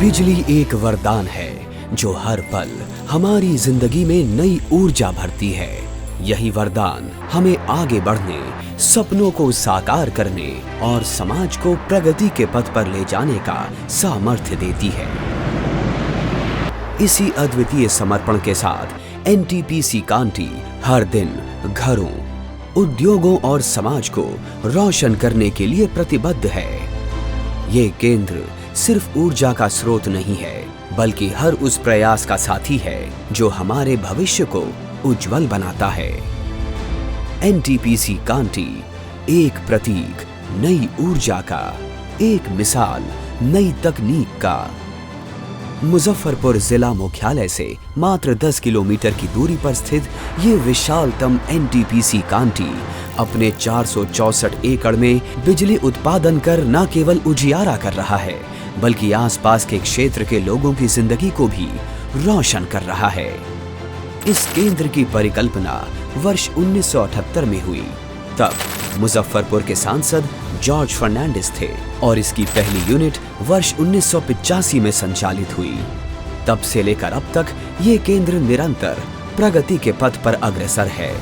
बिजली एक वरदान है जो हर पल हमारी जिंदगी में नई ऊर्जा भरती है। यही वरदान हमें आगे बढ़ने, सपनों को साकार करने और समाज को प्रगति के पथ पर ले जाने का सामर्थ्य देती है। इसी अद्वितीय समर्पण के साथ एनटीपीसी कांटी हर दिन घरों, उद्योगों और समाज को रोशन करने के लिए प्रतिबद्ध है। ये केंद्र सिर्फ ऊर्जा का स्रोत नहीं है, बल्कि हर उस प्रयास का साथी है जो हमारे भविष्य को उज्जवल बनाता है। एनटीपीसी कांटी एक प्रतीक नई ऊर्जा का, एक मिसाल नई तकनीक का। मुजफ्फरपुर जिला मुख्यालय से मात्र 10 किलोमीटर की दूरी पर स्थित ये विशालतम एनटीपीसी कांटी अपने 464 एकड़ में बिजली उत्पादन कर न केवल उजियारा कर रहा है, बल्कि आसपास के क्षेत्र के लोगों की जिंदगी को भी रोशन कर रहा है। इस केंद्र की परिकल्पना वर्ष 1978 में हुई। तब मुजफ्फरपुर के सांसद जॉर्ज फर्नांडिस थे और इसकी पहली यूनिट वर्ष 1985 में संचालित हुई। तब से लेकर अब तक ये केंद्र निरंतर प्रगति के पथ पर अग्रसर है।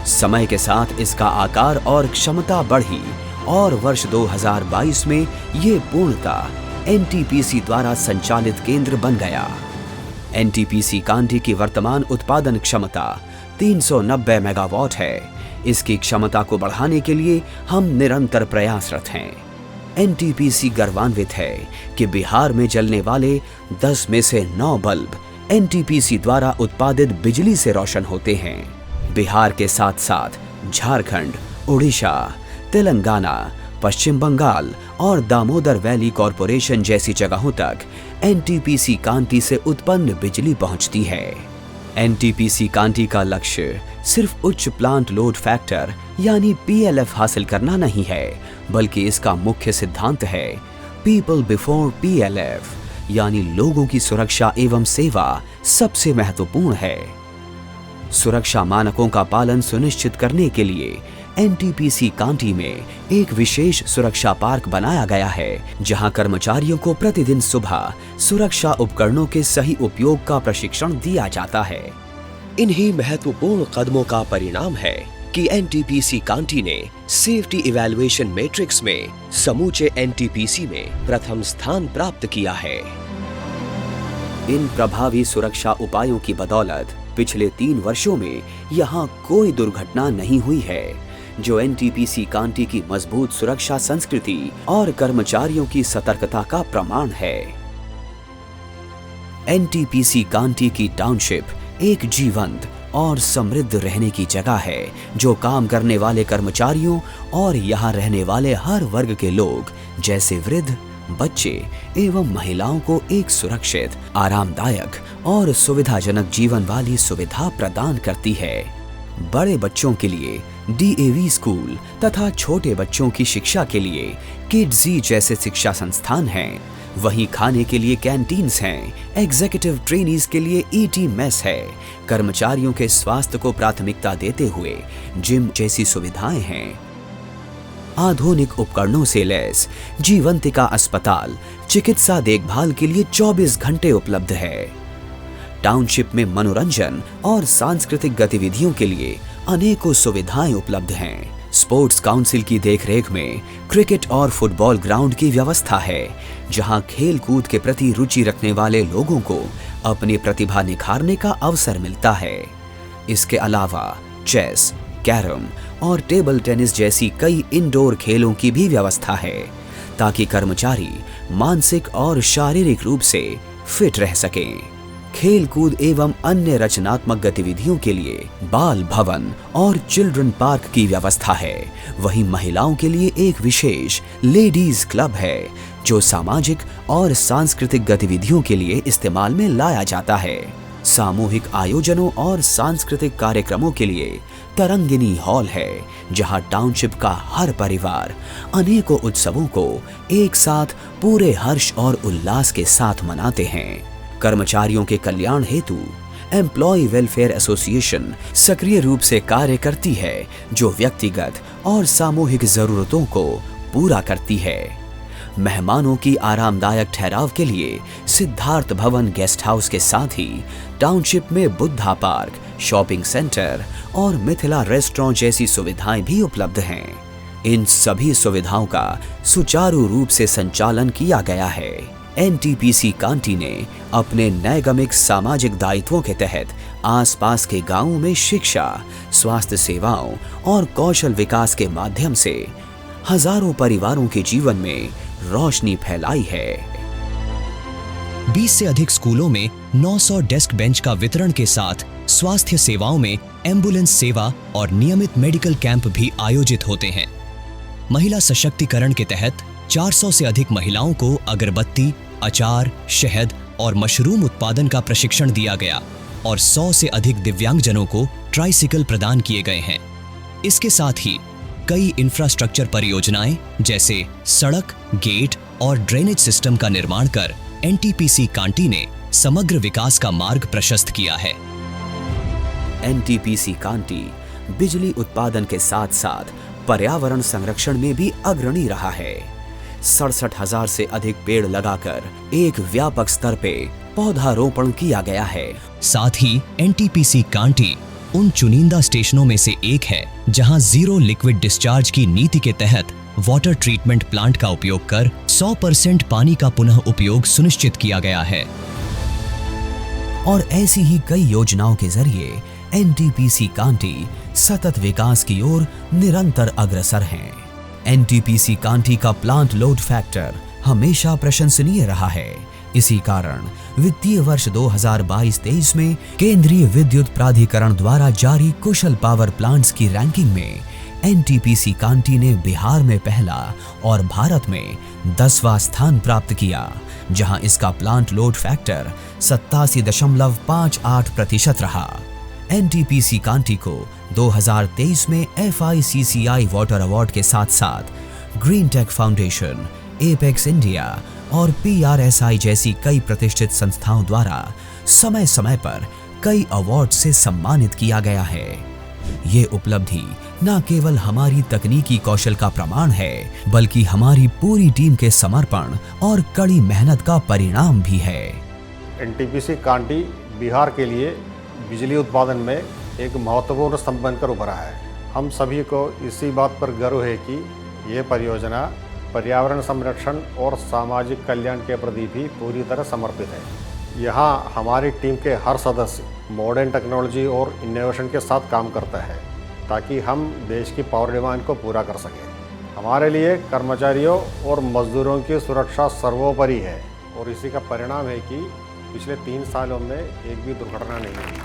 समय के साथ इसका आकार और क्षमता बढ़ी और वर्ष 2022 में ये पूर्णतः एनटीपीसी द्वारा संचालित केंद्र बन गया। एनटीपीसी कांटी की वर्तमान उत्पादन क्षमता 390 मेगावाट है। इसकी क्षमता को बढ़ाने के लिए हम निरंतर प्रयासरत हैं। एनटीपीसी गर्वान्वित है कि बिहार में जलने वाले 10 में से 9 बल्ब एनटीपीसी द्वारा उत्पादित बिजली से रोशन होते हैं। बिहार के साथ साथ झारखंड, उड़ीसा, तेलंगाना, पश्चिम बंगाल और दामोदर वैली कॉरपोरेशन जैसी जगहों तक एनटीपीसी कांटी से उत्पन्न बिजली पहुंचती है। एनटीपीसी कांटी का लक्ष्य सिर्फ उच्च प्लांट लोड फैक्टर यानी पीएलएफ हासिल करना नहीं है, बल्कि इसका मुख्य सिद्धांत है पीपल बिफोर पीएलएफ, यानी लोगों की सुरक्षा एवं सेवा सबसे महत्वपूर्ण है। सुरक्षा मानकों का पालन सुनिश्चित करने के लिए एनटीपीसी कांटी में एक विशेष सुरक्षा पार्क बनाया गया है, जहां कर्मचारियों को प्रतिदिन सुबह सुरक्षा उपकरणों के सही उपयोग का प्रशिक्षण दिया जाता है। इन्हीं महत्वपूर्ण कदमों का परिणाम है कि एनटीपीसी कांटी ने सेफ्टी इवैल्यूएशन मैट्रिक्स में समूचे एनटीपीसी में प्रथम स्थान प्राप्त किया है। इन प्रभावी सुरक्षा उपायों की बदौलत पिछले 3 वर्षों में यहाँ कोई दुर्घटना नहीं हुई है, जो एनटीपीसी कांटी की मजबूत सुरक्षा संस्कृति और कर्मचारियों की सतर्कता का प्रमाण है। एनटीपीसी कांटी की टाउनशिप एक जीवंत और समृद्ध रहने की जगह है, जो काम करने वाले कर्मचारियों और यहाँ रहने वाले हर वर्ग के लोग जैसे वृद्ध, बच्चे एवं महिलाओं को एक सुरक्षित, आरामदायक और सुविधाजनक जीवन वाली सुविधा प्रदान करती है। बड़े बच्चों के लिए डीएवी स्कूल तथा छोटे बच्चों की शिक्षा के लिए किड्जी जैसे शिक्षा संस्थान हैं। वहीं खाने के लिए कैंटीन्स हैं, एग्जीक्यूटिव ट्रेनीज के लिए ईटी मेस है, कर्मचारियों के स्वास्थ्य को प्राथमिकता देते हुए जिम जैसी सुविधाएं हैं। आधुनिक उपकरणों से लैस जीवंतिका अस्पताल चिकित्सा देखभाल के लिए 24 घंटे उपलब्ध है। टाउनशिप में मनोरंजन और सांस्कृतिक गतिविधियों के लिए अनेकों सुविधाएं उपलब्ध हैं। स्पोर्ट्स काउंसिल की देखरेख में क्रिकेट और फुटबॉल ग्राउंड की व्यवस्था है, जहां खेल कूद के प्रति रुचि रखने वाले लोगों को अपनी प्रतिभा निखारने का अवसर मिलता है। इसके अलावा चेस, कैरम और टेबल टेनिस जैसी कई इंडोर खेलों की भी व्यवस्था है, ताकि कर्मचारी मानसिक और शारीरिक रूप से फिट रह सकें। खेल कूद एवं अन्य रचनात्मक गतिविधियों के लिए बाल भवन और चिल्ड्रन पार्क की व्यवस्था है। वहीं महिलाओं के लिए एक विशेष लेडीज क्लब है, जो सामाजिक और सांस्कृतिक गतिविधियों के लिए इस्तेमाल में लाया जाता है। सामूहिक आयोजनों और सांस्कृतिक कार्यक्रमों के लिए तरंगिनी हॉल है, जहां टाउनशिप का हर परिवार अनेकों उत्सवों को एक साथ पूरे हर्ष और उल्लास के साथ मनाते हैं। कर्मचारियों के कल्याण हेतु एम्प्लॉय वेलफेयर एसोसिएशन सक्रिय रूप से कार्य करती है, जो व्यक्तिगत और सामूहिक जरूरतों को पूरा करती है। मेहमानों की आरामदायक ठहराव के लिए सिद्धार्थ भवन गेस्ट हाउस के साथ ही टाउनशिप में बुद्धा पार्क, शॉपिंग सेंटर और मिथिला रेस्टोरेंट जैसी सुविधाएं भी उपलब्ध हैं। इन सभी सुविधाओं का सुचारू रूप से संचालन किया गया है। एनटीपीसी कांटी ने अपने नैगमिक सामाजिक दायित्वों के तहत आसपास के गांवों में शिक्षा, स्वास्थ्य सेवाओं और कौशल विकास के माध्यम से हजारों परिवारों के जीवन में रोशनी फैलाई है। 20 से अधिक स्कूलों में 900 डेस्क बेंच का वितरण के साथ स्वास्थ्य सेवाओं में एम्बुलेंस सेवा और नियमित मेडिकल कैंप भी आयोजित होते हैं। महिला सशक्तिकरण के तहत 400 से अधिक महिलाओं को अगरबत्ती, अचार, शहद और मशरूम उत्पादन का प्रशिक्षण दिया गया और 100 से अधिक दिव्यांगजनों को ट्राइसिकल प्रदान किए गए हैं। इसके साथ ही कई इंफ्रास्ट्रक्चर परियोजनाएं जैसे सड़क, गेट और ड्रेनेज सिस्टम का निर्माण कर एनटीपीसी कांटी ने समग्र विकास का मार्ग प्रशस्त किया है। एनटीपीसी कांटी बिजली उत्पादन के साथ साथ पर्यावरण संरक्षण में भी अग्रणी रहा है। 67,000 से अधिक पेड़ लगाकर एक व्यापक स्तर पे पौधारोपण किया गया है। साथ ही एनटीपीसी कांटी उन चुनिंदा स्टेशनों में से एक है जहां जीरो लिक्विड डिस्चार्ज की नीति के तहत वाटर ट्रीटमेंट प्लांट का उपयोग कर 100% पानी का पुनः उपयोग सुनिश्चित किया गया है। और ऐसी ही कई योजनाओं के जरिए एनटीपीसी कांटी सतत विकास की ओर निरंतर अग्रसर हैं। एनटीपीसी कांटी का प्लांट लोड फैक्टर हमेशा प्रशंसनीय रहा है। इसी कारण वित्तीय वर्ष 2022-23 में केंद्रीय विद्युत प्राधिकरण द्वारा जारी कुशल पावर प्लांट्स की रैंकिंग में एनटीपीसी कांटी ने बिहार में पहला और भारत में 10वां स्थान प्राप्त किया, जहां इसका प्लांट लोड फैक्टर 87.58% रहा। एनटीपीसी कांटी को 2023 में FICCI वाटर अवार्ड के साथ साथ green tech foundation, apex India और PRSI जैसी कई प्रतिष्ठित संस्थाओं द्वारा समय समय पर कई अवार्ड से सम्मानित किया गया है। ये उपलब्धि न केवल हमारी तकनीकी कौशल का प्रमाण है, बल्कि हमारी पूरी टीम के समर्पण और कड़ी मेहनत का परिणाम भी है। एनटीपीसी कांटी बिहार के लिए बिजली उत्पादन में एक महत्वपूर्ण स्तंभ बनकर उभरा है। हम सभी को इसी बात पर गर्व है कि ये परियोजना पर्यावरण संरक्षण और सामाजिक कल्याण के प्रति भी पूरी तरह समर्पित है। यहाँ हमारी टीम के हर सदस्य मॉडर्न टेक्नोलॉजी और इनोवेशन के साथ काम करता है ताकि हम देश की पावर डिमांड को पूरा कर सकें। हमारे लिए कर्मचारियों और मजदूरों की सुरक्षा सर्वोपरि है और इसी का परिणाम है कि पिछले 3 सालों में एक भी दुर्घटना नहीं हुई।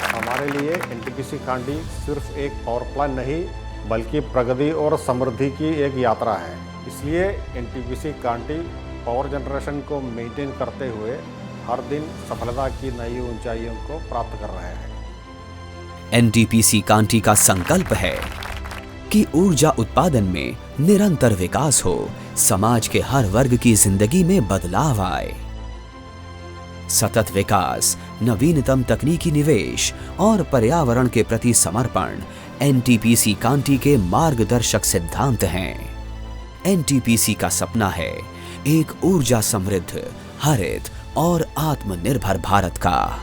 हमारे लिए एनटीपीसी कांटी सिर्फ एक पावर प्लांट नहीं बल्कि प्रगति और समृद्धि की एक यात्रा है। इसलिए एनटीपीसी कांटी पावर जनरेशन को मेंटेन करते हुए हर दिन सफलता की नई ऊंचाइयों को प्राप्त कर रहे हैं। एनटीपीसी कांटी का संकल्प है कि ऊर्जा उत्पादन में निरंतर विकास हो, समाज के हर वर्ग की जिंदगी में बदलाव आए। सतत विकास, नवीनतम तकनीकी निवेश और पर्यावरण के प्रति समर्पण एनटीपीसी कांटी के मार्गदर्शक सिद्धांत हैं। एनटीपीसी का सपना है एक ऊर्जा समृद्ध, हरित और आत्मनिर्भर भारत का।